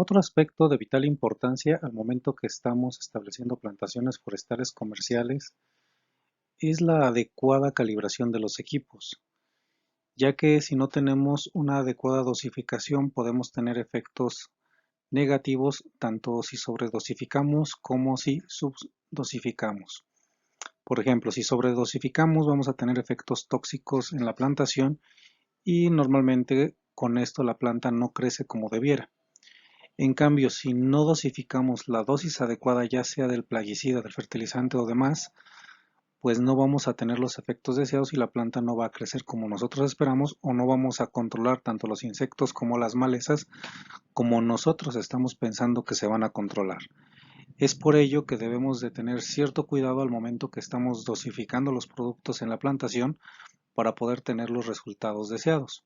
Otro aspecto de vital importancia al momento que estamos estableciendo plantaciones forestales comerciales es la adecuada calibración de los equipos, ya que si no tenemos una adecuada dosificación podemos tener efectos negativos tanto si sobredosificamos como si subdosificamos. Por ejemplo, si sobredosificamos vamos a tener efectos tóxicos en la plantación y normalmente con esto la planta no crece como debiera. En cambio, si no dosificamos la dosis adecuada, ya sea del plaguicida, del fertilizante o demás, pues no vamos a tener los efectos deseados y la planta no va a crecer como nosotros esperamos o no vamos a controlar tanto los insectos como las malezas como nosotros estamos pensando que se van a controlar. Es por ello que debemos de tener cierto cuidado al momento que estamos dosificando los productos en la plantación para poder tener los resultados deseados.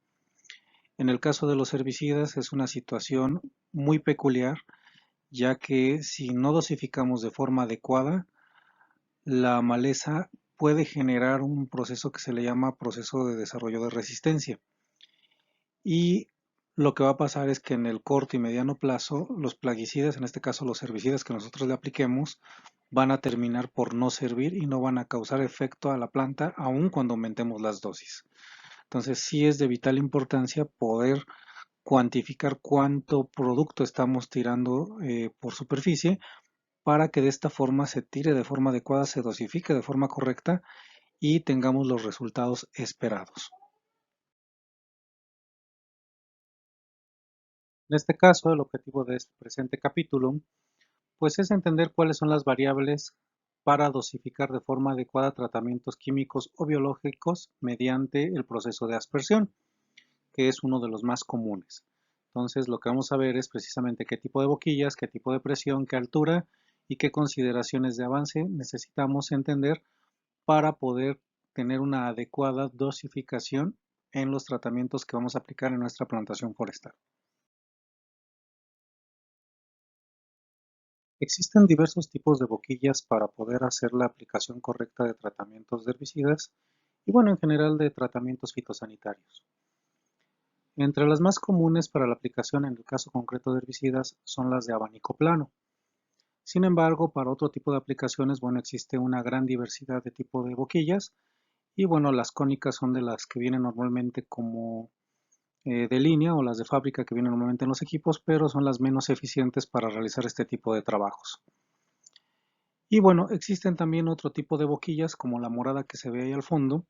En el caso de los herbicidas es una situación muy peculiar, ya que si no dosificamos de forma adecuada, la maleza puede generar un proceso que se le llama proceso de desarrollo de resistencia. Y lo que va a pasar es que en el corto y mediano plazo, los plaguicidas, en este caso los herbicidas que nosotros le apliquemos, van a terminar por no servir y no van a causar efecto a la planta aun cuando aumentemos las dosis. Entonces sí es de vital importancia poder cuantificar cuánto producto estamos tirando por superficie para que de esta forma se tire de forma adecuada, se dosifique de forma correcta y tengamos los resultados esperados. En este caso, el objetivo de este presente capítulo pues es entender cuáles son las variables para dosificar de forma adecuada tratamientos químicos o biológicos mediante el proceso de aspersión, que es uno de los más comunes. Entonces, lo que vamos a ver es precisamente qué tipo de boquillas, qué tipo de presión, qué altura y qué consideraciones de avance necesitamos entender para poder tener una adecuada dosificación en los tratamientos que vamos a aplicar en nuestra plantación forestal. Existen diversos tipos de boquillas para poder hacer la aplicación correcta de tratamientos de herbicidas y bueno, en general de tratamientos fitosanitarios. Entre las más comunes para la aplicación en el caso concreto de herbicidas son las de abanico plano. Sin embargo, para otro tipo de aplicaciones, bueno, existe una gran diversidad de tipo de boquillas y bueno, las cónicas son de las que vienen normalmente como de línea o las de fábrica que vienen normalmente en los equipos, pero son las menos eficientes para realizar este tipo de trabajos. Y bueno, existen también otro tipo de boquillas como la morada que se ve ahí al fondo,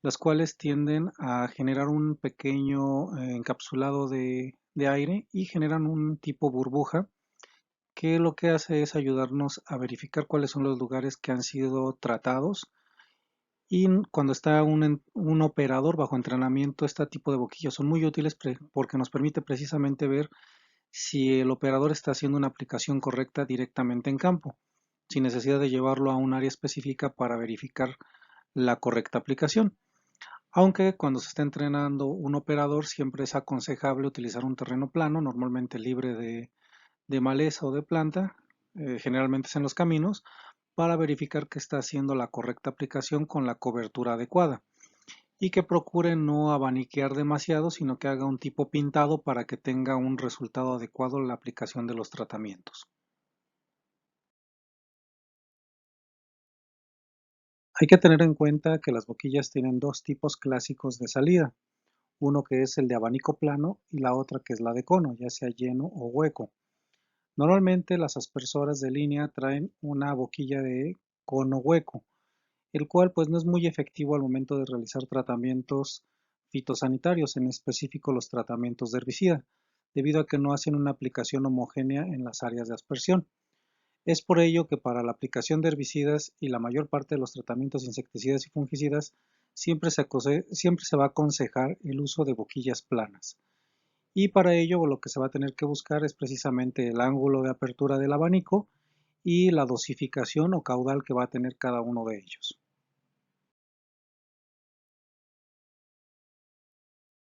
las cuales tienden a generar un pequeño encapsulado de aire y generan un tipo burbuja que lo que hace es ayudarnos a verificar cuáles son los lugares que han sido tratados y cuando está un operador bajo entrenamiento, este tipo de boquillas son muy útiles porque nos permite precisamente ver si el operador está haciendo una aplicación correcta directamente en campo, sin necesidad de llevarlo a un área específica para verificar la correcta aplicación. Aunque cuando se está entrenando un operador siempre es aconsejable utilizar un terreno plano, normalmente libre de maleza o de planta, generalmente es en los caminos, para verificar que está haciendo la correcta aplicación con la cobertura adecuada y que procure no abaniquear demasiado, sino que haga un tipo pintado para que tenga un resultado adecuado en la aplicación de los tratamientos. Hay que tener en cuenta que las boquillas tienen dos tipos clásicos de salida, uno que es el de abanico plano y la otra que es la de cono, ya sea lleno o hueco. Normalmente las aspersoras de línea traen una boquilla de cono hueco, el cual pues no es muy efectivo al momento de realizar tratamientos fitosanitarios, en específico los tratamientos de herbicida, debido a que no hacen una aplicación homogénea en las áreas de aspersión. Es por ello que para la aplicación de herbicidas y la mayor parte de los tratamientos insecticidas y fungicidas siempre se va a aconsejar el uso de boquillas planas. Y para ello lo que se va a tener que buscar es precisamente el ángulo de apertura del abanico y la dosificación o caudal que va a tener cada uno de ellos.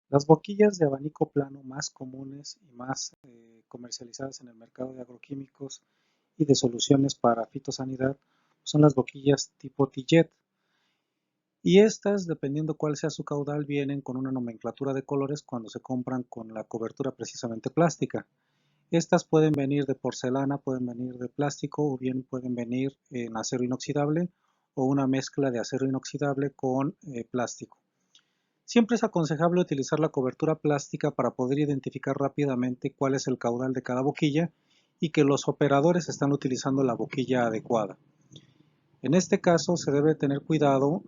Las boquillas de abanico plano más comunes y más comercializadas en el mercado de agroquímicos y de soluciones para fitosanidad son las boquillas tipo Tillet. Y estas, dependiendo cuál sea su caudal, vienen con una nomenclatura de colores cuando se compran con la cobertura precisamente plástica. Estas pueden venir de porcelana, pueden venir de plástico o bien pueden venir en acero inoxidable o una mezcla de acero inoxidable con plástico. Siempre es aconsejable utilizar la cobertura plástica para poder identificar rápidamente cuál es el caudal de cada boquilla y que los operadores están utilizando la boquilla adecuada. En este caso se debe tener cuidado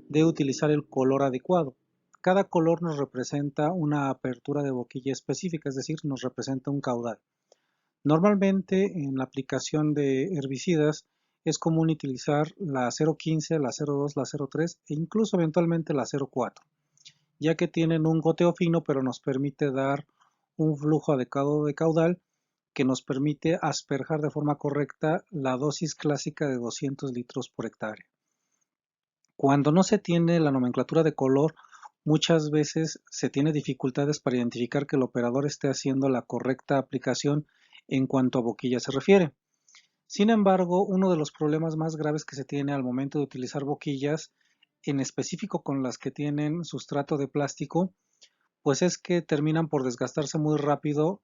de utilizar el color adecuado. Cada color nos representa una apertura de boquilla específica, es decir, nos representa un caudal. Normalmente en la aplicación de herbicidas es común utilizar la 0.15, la 0.2, la 0.3 e incluso eventualmente la 0.4, ya que tienen un goteo fino pero nos permite dar un flujo adecuado de caudal que nos permite asperjar de forma correcta la dosis clásica de 200 litros por hectárea. Cuando no se tiene la nomenclatura de color, muchas veces se tiene dificultades para identificar que el operador esté haciendo la correcta aplicación en cuanto a boquilla se refiere. Sin embargo, uno de los problemas más graves que se tiene al momento de utilizar boquillas, en específico con las que tienen sustrato de plástico, pues es que terminan por desgastarse muy rápido,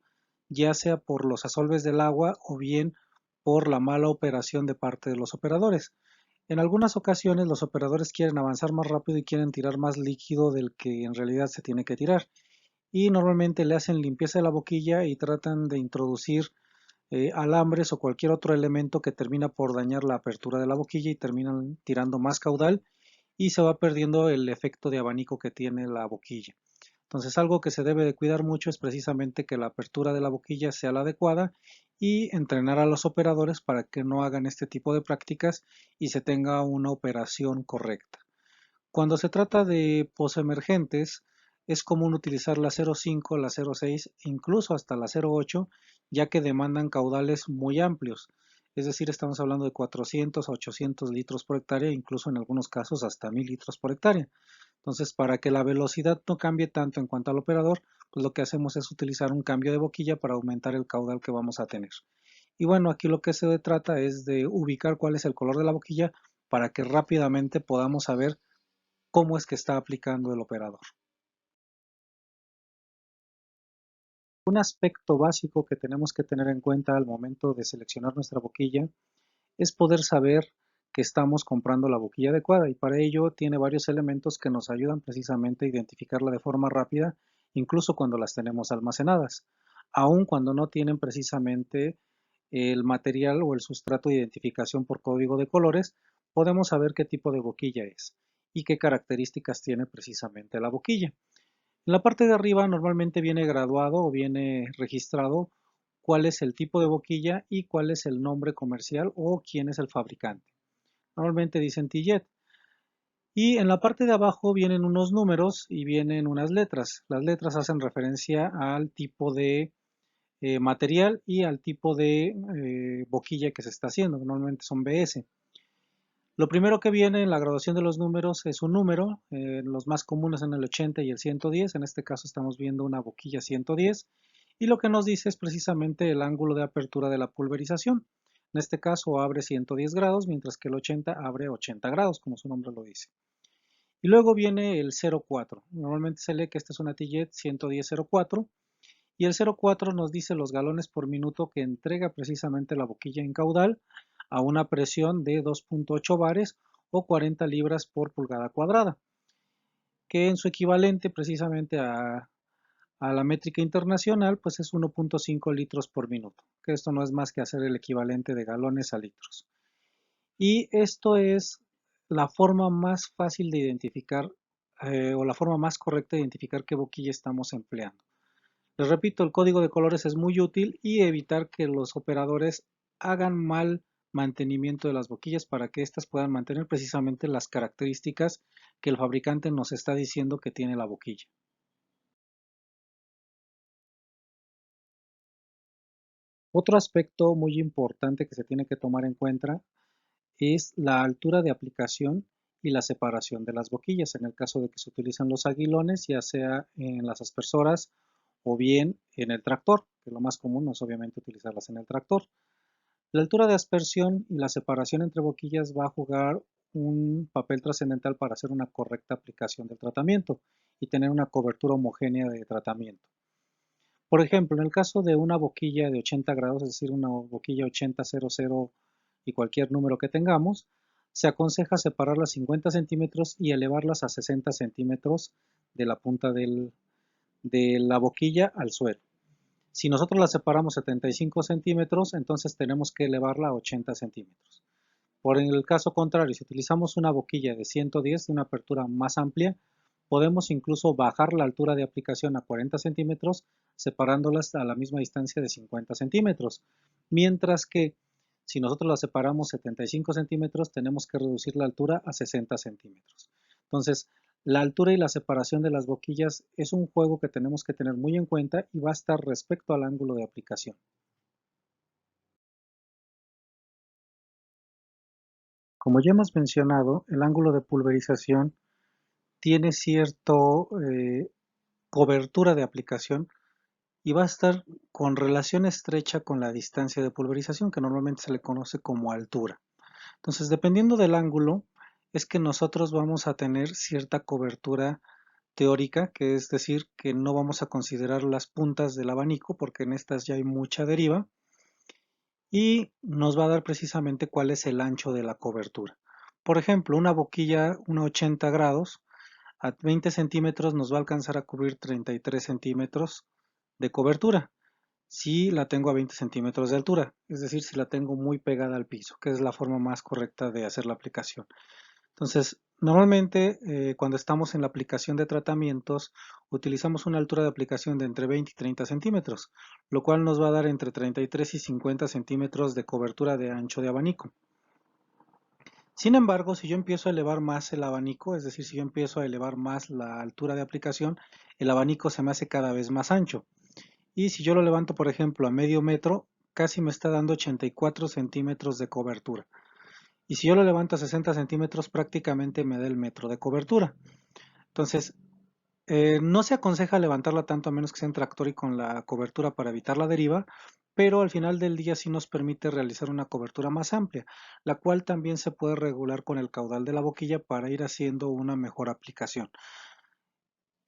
ya sea por los asolves del agua o bien por la mala operación de parte de los operadores. En algunas ocasiones los operadores quieren avanzar más rápido y quieren tirar más líquido del que en realidad se tiene que tirar. Y normalmente le hacen limpieza de la boquilla y tratan de introducir alambres o cualquier otro elemento que termina por dañar la apertura de la boquilla y terminan tirando más caudal y se va perdiendo el efecto de abanico que tiene la boquilla. Entonces algo que se debe de cuidar mucho es precisamente que la apertura de la boquilla sea la adecuada y entrenar a los operadores para que no hagan este tipo de prácticas y se tenga una operación correcta. Cuando se trata de posemergentes, es común utilizar la 0.5, la 0.6, incluso hasta la 0.8, ya que demandan caudales muy amplios. Es decir, estamos hablando de 400 a 800 litros por hectárea, incluso en algunos casos hasta 1000 litros por hectárea. Entonces, para que la velocidad no cambie tanto en cuanto al operador, pues lo que hacemos es utilizar un cambio de boquilla para aumentar el caudal que vamos a tener. Y bueno, aquí lo que se trata es de ubicar cuál es el color de la boquilla para que rápidamente podamos saber cómo es que está aplicando el operador. Un aspecto básico que tenemos que tener en cuenta al momento de seleccionar nuestra boquilla es poder saber que estamos comprando la boquilla adecuada y para ello tiene varios elementos que nos ayudan precisamente a identificarla de forma rápida, incluso cuando las tenemos almacenadas, aun cuando no tienen precisamente el material o el sustrato de identificación por código de colores, podemos saber qué tipo de boquilla es y qué características tiene precisamente la boquilla. En la parte de arriba normalmente viene graduado o viene registrado cuál es el tipo de boquilla y cuál es el nombre comercial o quién es el fabricante. Normalmente dicen Tillet. Y en la parte de abajo vienen unos números y vienen unas letras. Las letras hacen referencia al tipo de material y al tipo de boquilla que se está haciendo. Normalmente son BS. Lo primero que viene en la graduación de los números es un número, los más comunes en el 80 y el 110, en este caso estamos viendo una boquilla 110, y lo que nos dice es precisamente el ángulo de apertura de la pulverización. En este caso abre 110 grados, mientras que el 80 abre 80 grados, como su nombre lo dice. Y luego viene el 04. Normalmente se lee que esta es una Tillet 110-04, y el 04 nos dice los galones por minuto que entrega precisamente la boquilla en caudal a una presión de 2.8 bares o 40 libras por pulgada cuadrada, que en su equivalente precisamente a la métrica internacional pues es 1.5 litros por minuto, que esto no es más que hacer el equivalente de galones a litros. Y esto es la forma más fácil de identificar o la forma más correcta de identificar qué boquilla estamos empleando. Les repito, el código de colores es muy útil y evitar que los operadores hagan mal mantenimiento de las boquillas para que éstas puedan mantener precisamente las características que el fabricante nos está diciendo que tiene la boquilla. Otro aspecto muy importante que se tiene que tomar en cuenta es la altura de aplicación y la separación de las boquillas en el caso de que se utilizan los aguilones, ya sea en las aspersoras o bien en el tractor, que lo más común es obviamente utilizarlas en el tractor. La altura de aspersión y la separación entre boquillas va a jugar un papel trascendental para hacer una correcta aplicación del tratamiento y tener una cobertura homogénea de tratamiento. Por ejemplo, en el caso de una boquilla de 80 grados, es decir, una boquilla 8000 y cualquier número que tengamos, se aconseja separarlas 50 centímetros y elevarlas a 60 centímetros de la punta de la boquilla al suelo. Si nosotros la separamos 75 centímetros, entonces tenemos que elevarla a 80 centímetros. Por el caso contrario, si utilizamos una boquilla de 110 de una apertura más amplia, podemos incluso bajar la altura de aplicación a 40 centímetros, separándolas a la misma distancia de 50 centímetros. Mientras que si nosotros la separamos 75 centímetros, tenemos que reducir la altura a 60 centímetros. Entonces, la altura y la separación de las boquillas es un juego que tenemos que tener muy en cuenta y va a estar respecto al ángulo de aplicación. Como ya hemos mencionado, el ángulo de pulverización tiene cierto cobertura de aplicación y va a estar con relación estrecha con la distancia de pulverización, que normalmente se le conoce como altura. Entonces, dependiendo del ángulo, es que nosotros vamos a tener cierta cobertura teórica, que es decir, que no vamos a considerar las puntas del abanico, porque en estas ya hay mucha deriva, y nos va a dar precisamente cuál es el ancho de la cobertura. Por ejemplo, una boquilla, una 80 grados, a 20 centímetros nos va a alcanzar a cubrir 33 centímetros de cobertura si la tengo a 20 centímetros de altura, es decir, si la tengo muy pegada al piso, que es la forma más correcta de hacer la aplicación. Entonces, normalmente cuando estamos en la aplicación de tratamientos, utilizamos una altura de aplicación de entre 20 y 30 centímetros, lo cual nos va a dar entre 33 y 50 centímetros de cobertura de ancho de abanico. Sin embargo, si yo empiezo a elevar más el abanico, es decir, si yo empiezo a elevar más la altura de aplicación, el abanico se me hace cada vez más ancho. Y si yo lo levanto, por ejemplo, a medio metro, casi me está dando 84 centímetros de cobertura. Y si yo lo levanto a 60 centímetros, prácticamente me da el metro de cobertura. Entonces, no se aconseja levantarla tanto a menos que sea en tractor y con la cobertura para evitar la deriva, pero al final del día sí nos permite realizar una cobertura más amplia, la cual también se puede regular con el caudal de la boquilla para ir haciendo una mejor aplicación.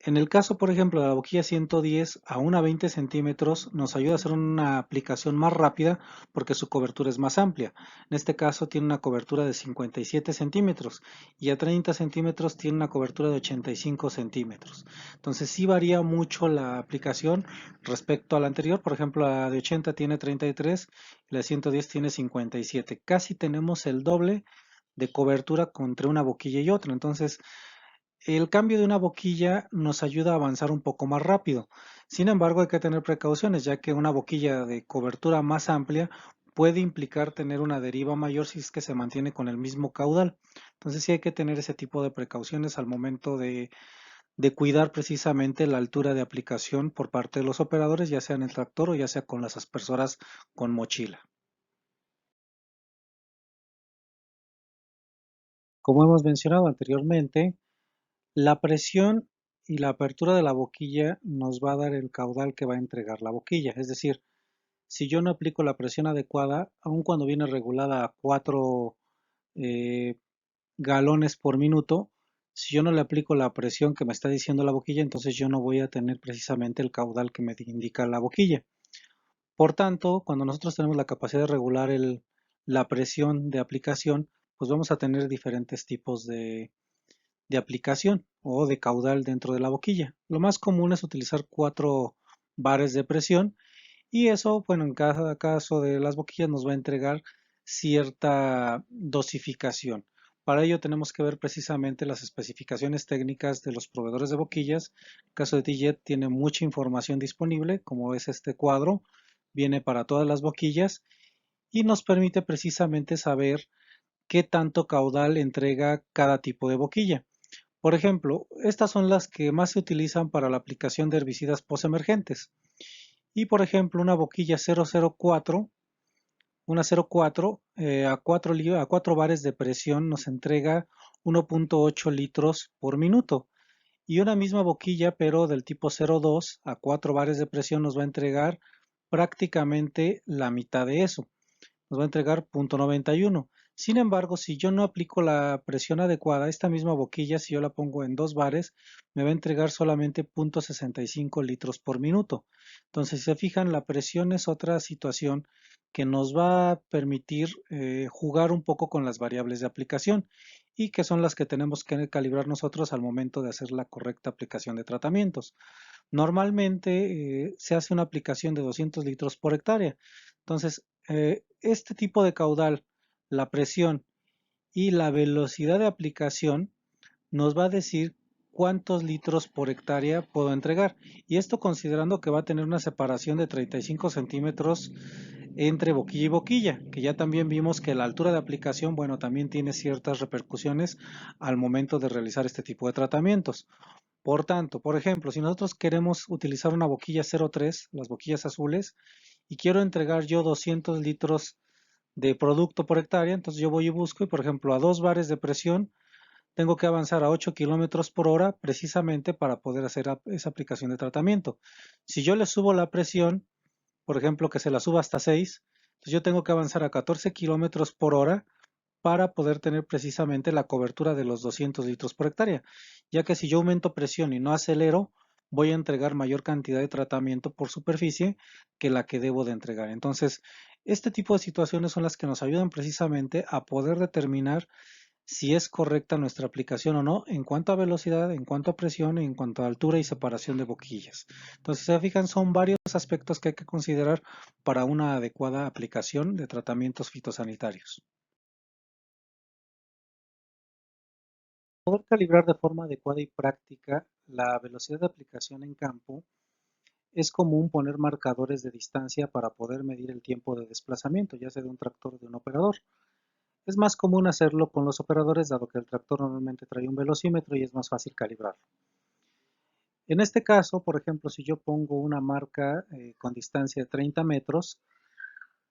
En el caso, por ejemplo, de la boquilla 110 a una 20 centímetros nos ayuda a hacer una aplicación más rápida porque su cobertura es más amplia. En este caso tiene una cobertura de 57 centímetros y a 30 centímetros tiene una cobertura de 85 centímetros. Entonces sí varía mucho la aplicación respecto a la anterior. Por ejemplo, la de 80 tiene 33 y la de 110 tiene 57. Casi tenemos el doble de cobertura entre una boquilla y otra. Entonces, el cambio de una boquilla nos ayuda a avanzar un poco más rápido. Sin embargo, hay que tener precauciones, ya que una boquilla de cobertura más amplia puede implicar tener una deriva mayor si es que se mantiene con el mismo caudal. Entonces sí hay que tener ese tipo de precauciones al momento de cuidar precisamente la altura de aplicación por parte de los operadores, ya sea en el tractor o ya sea con las aspersoras con mochila. Como hemos mencionado anteriormente, la presión y la apertura de la boquilla nos va a dar el caudal que va a entregar la boquilla. Es decir, si yo no aplico la presión adecuada, aun cuando viene regulada a 4 eh, galones por minuto, si yo no le aplico la presión que me está diciendo la boquilla, entonces yo no voy a tener precisamente el caudal que me indica la boquilla. Por tanto, cuando nosotros tenemos la capacidad de regular la presión de aplicación, pues vamos a tener diferentes tipos de aplicación o de caudal dentro de la boquilla. Lo más común es utilizar 4 bares de presión y eso, bueno, en cada caso de las boquillas nos va a entregar cierta dosificación. Para ello tenemos que ver precisamente las especificaciones técnicas de los proveedores de boquillas. El caso de TJet tiene mucha información disponible, como es este cuadro, viene para todas las boquillas y nos permite precisamente saber qué tanto caudal entrega cada tipo de boquilla. Por ejemplo, estas son las que más se utilizan para la aplicación de herbicidas postemergentes. Y por ejemplo, una boquilla 004, una 04 a 4 bares de presión nos entrega 1.8 litros por minuto. Y una misma boquilla, pero del tipo 02 a 4 bares de presión nos va a entregar prácticamente la mitad de eso. Nos va a entregar 0.91. Sin embargo, si yo no aplico la presión adecuada, esta misma boquilla, si yo la pongo en 2 bares, me va a entregar solamente 0.65 litros por minuto. Entonces, si se fijan, la presión es otra situación que nos va a permitir jugar un poco con las variables de aplicación y que son las que tenemos que calibrar nosotros al momento de hacer la correcta aplicación de tratamientos. Normalmente se hace una aplicación de 200 litros por hectárea. Entonces, este tipo de caudal, la presión y la velocidad de aplicación nos va a decir cuántos litros por hectárea puedo entregar. Y esto considerando que va a tener una separación de 35 centímetros entre boquilla y boquilla, que ya también vimos que la altura de aplicación, bueno, también tiene ciertas repercusiones al momento de realizar este tipo de tratamientos. Por tanto, por ejemplo, si nosotros queremos utilizar una boquilla 0,3, las boquillas azules, y quiero entregar yo 200 litros de producto por hectárea, entonces yo voy y busco y por ejemplo a 2 bares de presión tengo que avanzar a 8 kilómetros por hora precisamente para poder hacer esa aplicación de tratamiento. Si yo le subo la presión, por ejemplo que se la suba hasta 6, entonces yo tengo que avanzar a 14 kilómetros por hora para poder tener precisamente la cobertura de los 200 litros por hectárea, ya que si yo aumento presión y no acelero, voy a entregar mayor cantidad de tratamiento por superficie que la que debo de entregar. Entonces, este tipo de situaciones son las que nos ayudan precisamente a poder determinar si es correcta nuestra aplicación o no en cuanto a velocidad, en cuanto a presión, en cuanto a altura y separación de boquillas. Entonces, si se fijan, son varios aspectos que hay que considerar para una adecuada aplicación de tratamientos fitosanitarios. Poder calibrar de forma adecuada y práctica la velocidad de aplicación en campo, es común poner marcadores de distancia para poder medir el tiempo de desplazamiento, ya sea de un tractor o de un operador. Es más común hacerlo con los operadores, dado que el tractor normalmente trae un velocímetro y es más fácil calibrarlo. En este caso, por ejemplo, si yo pongo una marca con distancia de 30 metros,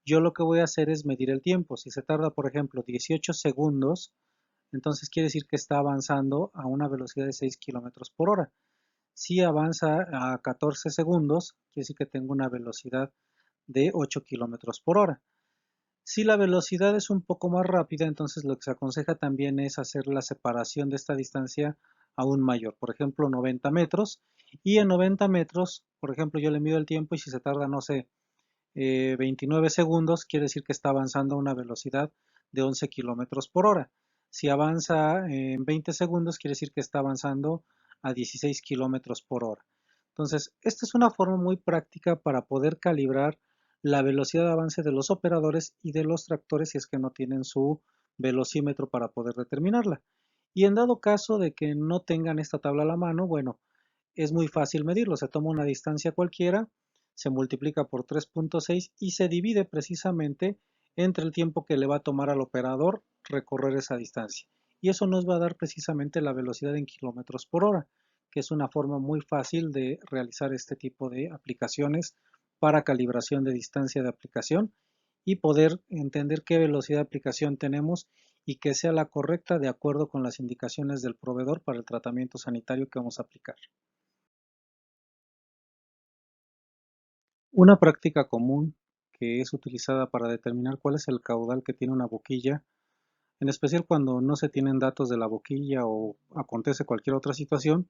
yo lo que voy a hacer es medir el tiempo. Si se tarda, por ejemplo, 18 segundos, entonces quiere decir que está avanzando a una velocidad de 6 kilómetros por hora. Si avanza a 14 segundos, quiere decir que tengo una velocidad de 8 kilómetros por hora. Si la velocidad es un poco más rápida, entonces lo que se aconseja también es hacer la separación de esta distancia aún mayor, por ejemplo 90 metros, y en 90 metros, por ejemplo, yo le mido el tiempo y si se tarda, no sé, 29 segundos, quiere decir que está avanzando a una velocidad de 11 kilómetros por hora. Si avanza en 20 segundos, quiere decir que está avanzando a 16 kilómetros por hora. Entonces, esta es una forma muy práctica para poder calibrar la velocidad de avance de los operadores y de los tractores si es que no tienen su velocímetro para poder determinarla. Y en dado caso de que no tengan esta tabla a la mano, bueno, es muy fácil medirlo. Se toma una distancia cualquiera, se multiplica por 3.6 y se divide precisamente entre el tiempo que le va a tomar al operador recorrer esa distancia. Y eso nos va a dar precisamente la velocidad en kilómetros por hora, que es una forma muy fácil de realizar este tipo de aplicaciones para calibración de distancia de aplicación y poder entender qué velocidad de aplicación tenemos y que sea la correcta de acuerdo con las indicaciones del proveedor para el tratamiento sanitario que vamos a aplicar. Una práctica común que es utilizada para determinar cuál es el caudal que tiene una boquilla, en especial cuando no se tienen datos de la boquilla o acontece cualquier otra situación,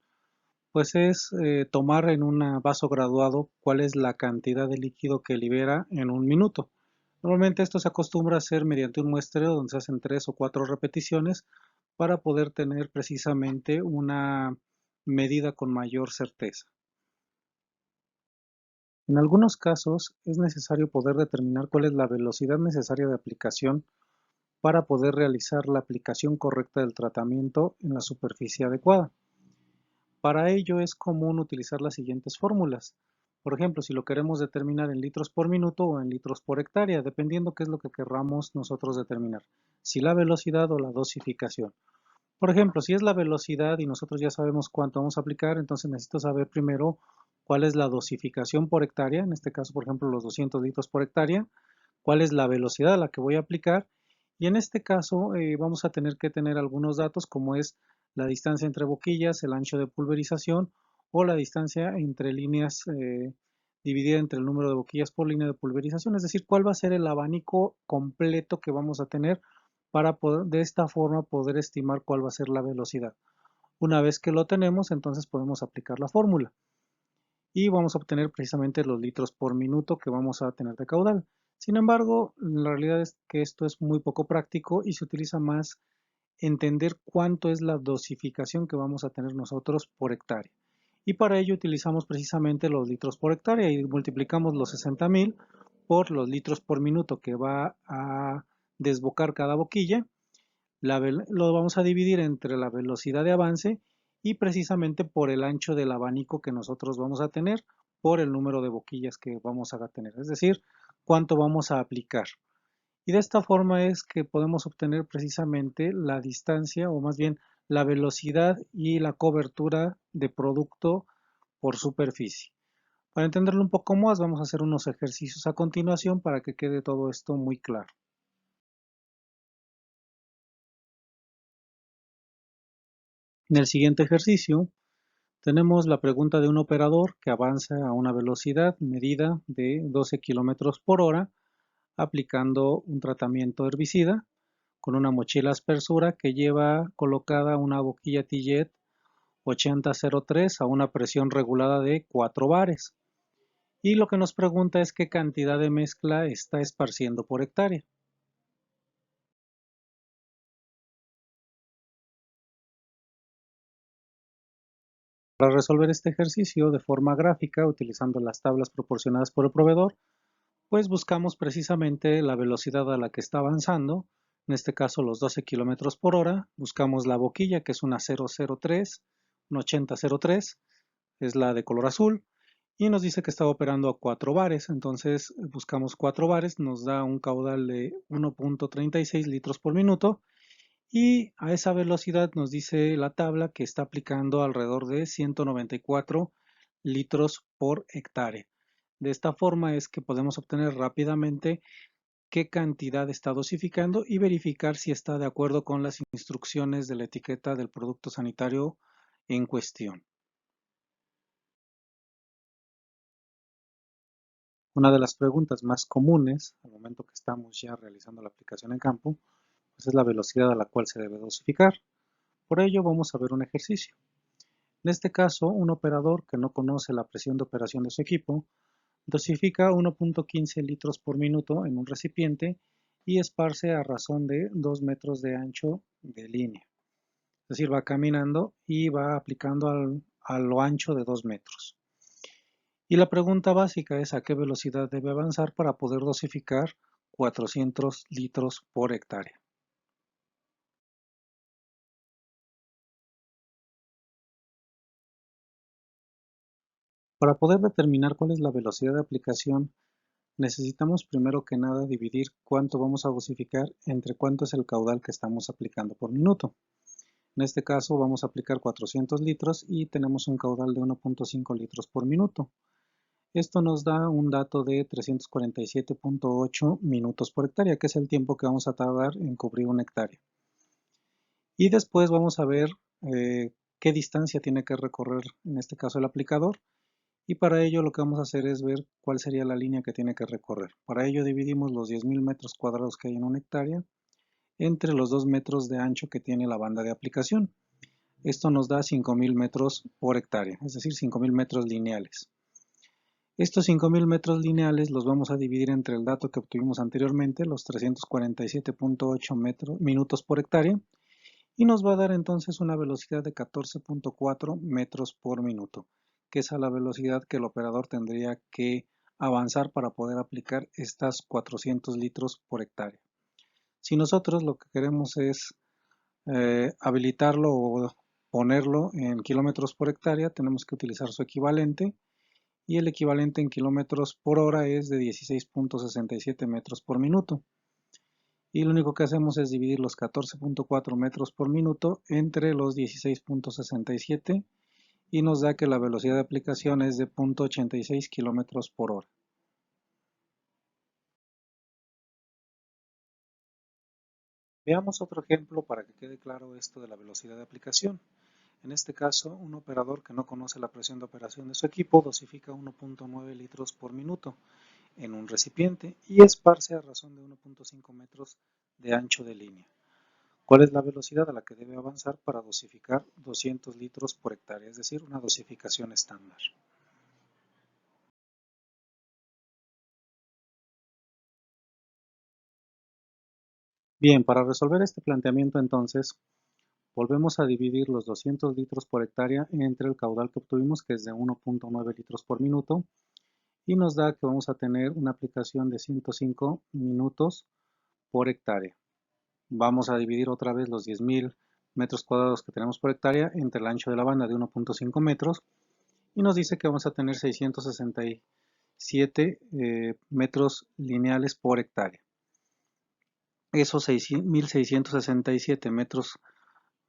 pues es tomar en un vaso graduado cuál es la cantidad de líquido que libera en un minuto. Normalmente esto se acostumbra a hacer mediante un muestreo donde se hacen 3 o 4 repeticiones para poder tener precisamente una medida con mayor certeza. En algunos casos es necesario poder determinar cuál es la velocidad necesaria de aplicación para poder realizar la aplicación correcta del tratamiento en la superficie adecuada. Para ello es común utilizar las siguientes fórmulas. Por ejemplo, si lo queremos determinar en litros por minuto o en litros por hectárea, dependiendo qué es lo que querramos nosotros determinar, si la velocidad o la dosificación. Por ejemplo, si es la velocidad y nosotros ya sabemos cuánto vamos a aplicar, entonces necesito saber primero cuál es la dosificación por hectárea, en este caso, por ejemplo, los 200 litros por hectárea, cuál es la velocidad a la que voy a aplicar y en este caso vamos a tener que tener algunos datos como es la distancia entre boquillas, el ancho de pulverización o la distancia entre líneas dividida entre el número de boquillas por línea de pulverización, es decir, cuál va a ser el abanico completo que vamos a tener para poder, de esta forma, poder estimar cuál va a ser la velocidad. Una vez que lo tenemos, entonces podemos aplicar la fórmula y vamos a obtener precisamente los litros por minuto que vamos a tener de caudal. Sin embargo, la realidad es que esto es muy poco práctico y se utiliza más entender cuánto es la dosificación que vamos a tener nosotros por hectárea. Y para ello utilizamos precisamente los litros por hectárea y multiplicamos los 60.000 por los litros por minuto que va a desbocar cada boquilla. Lo vamos a dividir entre la velocidad de avance y precisamente por el ancho del abanico que nosotros vamos a tener por el número de boquillas que vamos a tener, es decir, cuánto vamos a aplicar. Y de esta forma es que podemos obtener precisamente la distancia o más bien la velocidad y la cobertura de producto por superficie. Para entenderlo un poco más, vamos a hacer unos ejercicios a continuación para que quede todo esto muy claro. En el siguiente ejercicio tenemos la pregunta de un operador que avanza a una velocidad medida de 12 km por hora aplicando un tratamiento herbicida con una mochila aspersura que lleva colocada una boquilla Tillet 8003 a una presión regulada de 4 bares. Y lo que nos pregunta es qué cantidad de mezcla está esparciendo por hectárea. Para resolver este ejercicio de forma gráfica, utilizando las tablas proporcionadas por el proveedor, pues buscamos precisamente la velocidad a la que está avanzando, en este caso los 12 km por hora, buscamos la boquilla que es una 003, una 8003, es la de color azul, y nos dice que está operando a 4 bares, entonces buscamos 4 bares, nos da un caudal de 1.36 litros por minuto, y a esa velocidad nos dice la tabla que está aplicando alrededor de 194 litros por hectárea. De esta forma es que podemos obtener rápidamente qué cantidad está dosificando y verificar si está de acuerdo con las instrucciones de la etiqueta del producto sanitario en cuestión. Una de las preguntas más comunes al momento que estamos ya realizando la aplicación en campo, pues es la velocidad a la cual se debe dosificar. Por ello vamos a ver un ejercicio. En este caso, un operador que no conoce la presión de operación de su equipo, dosifica 1.15 litros por minuto en un recipiente y esparce a razón de 2 metros de ancho de línea. Es decir, va caminando y va aplicando a lo ancho de 2 metros. Y la pregunta básica es a qué velocidad debe avanzar para poder dosificar 400 litros por hectárea. Para poder determinar cuál es la velocidad de aplicación, necesitamos primero que nada dividir cuánto vamos a dosificar entre cuánto es el caudal que estamos aplicando por minuto. En este caso vamos a aplicar 400 litros y tenemos un caudal de 1.5 litros por minuto. Esto nos da un dato de 347.8 minutos por hectárea, que es el tiempo que vamos a tardar en cubrir una hectárea. Y después vamos a ver qué distancia tiene que recorrer, en este caso el aplicador, y para ello lo que vamos a hacer es ver cuál sería la línea que tiene que recorrer. Para ello dividimos los 10.000 metros cuadrados que hay en una hectárea entre los 2 metros de ancho que tiene la banda de aplicación. Esto nos da 5.000 metros por hectárea, es decir, 5.000 metros lineales. Estos 5.000 metros lineales los vamos a dividir entre el dato que obtuvimos anteriormente, los 347.8 minutos por hectárea, y nos va a dar entonces una velocidad de 14.4 metros por minuto, que es a la velocidad que el operador tendría que avanzar para poder aplicar estas 400 litros por hectárea. Si nosotros lo que queremos es habilitarlo o ponerlo en kilómetros por hectárea, tenemos que utilizar su equivalente, y el equivalente en kilómetros por hora es de 16.67 metros por minuto. Y lo único que hacemos es dividir los 14.4 metros por minuto entre los 16.67 y nos da que la velocidad de aplicación es de 0.86 kilómetros por hora. Veamos otro ejemplo para que quede claro esto de la velocidad de aplicación. En este caso, un operador que no conoce la presión de operación de su equipo dosifica 1.9 litros por minuto en un recipiente y esparce a razón de 1.5 metros de ancho de línea. ¿Cuál es la velocidad a la que debe avanzar para dosificar 200 litros por hectárea? Es decir, una dosificación estándar. Bien, para resolver este planteamiento entonces, volvemos a dividir los 200 litros por hectárea entre el caudal que obtuvimos, que es de 1.9 litros por minuto, y nos da que vamos a tener una aplicación de 105 minutos por hectárea. Vamos a dividir otra vez los 10.000 metros cuadrados que tenemos por hectárea entre el ancho de la banda de 1.5 metros y nos dice que vamos a tener 667 metros lineales por hectárea. Esos 1.667 metros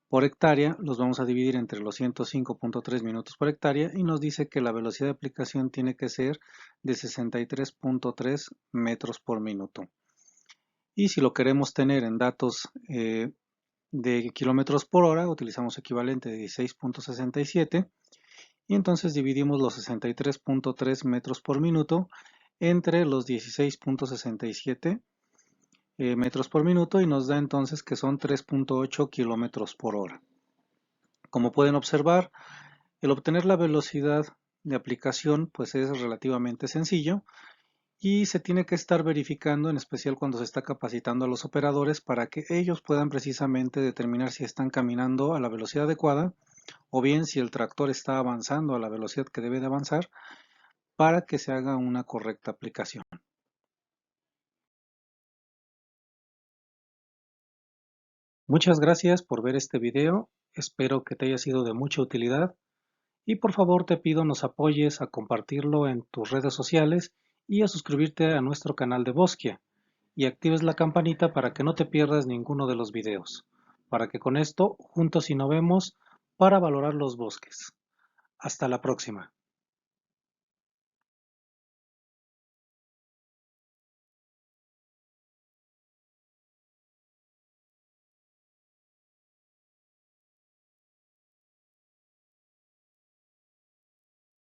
por hectárea los vamos a dividir entre los 105.3 minutos por hectárea y nos dice que la velocidad de aplicación tiene que ser de 63.3 metros por minuto. Y si lo queremos tener en datos de kilómetros por hora, utilizamos equivalente de 16.67 y entonces dividimos los 63.3 metros por minuto entre los 16.67 metros por minuto y nos da entonces que son 3.8 kilómetros por hora. Como pueden observar, el obtener la velocidad de aplicación pues es relativamente sencillo y se tiene que estar verificando, en especial cuando se está capacitando a los operadores para que ellos puedan precisamente determinar si están caminando a la velocidad adecuada o bien si el tractor está avanzando a la velocidad que debe de avanzar para que se haga una correcta aplicación. Muchas gracias por ver este video, espero que te haya sido de mucha utilidad y por favor te pido nos apoyes a compartirlo en tus redes sociales y a suscribirte a nuestro canal de Bosquia y actives la campanita para que no te pierdas ninguno de los videos, para que con esto juntos innovemos para valorar los bosques. Hasta la próxima.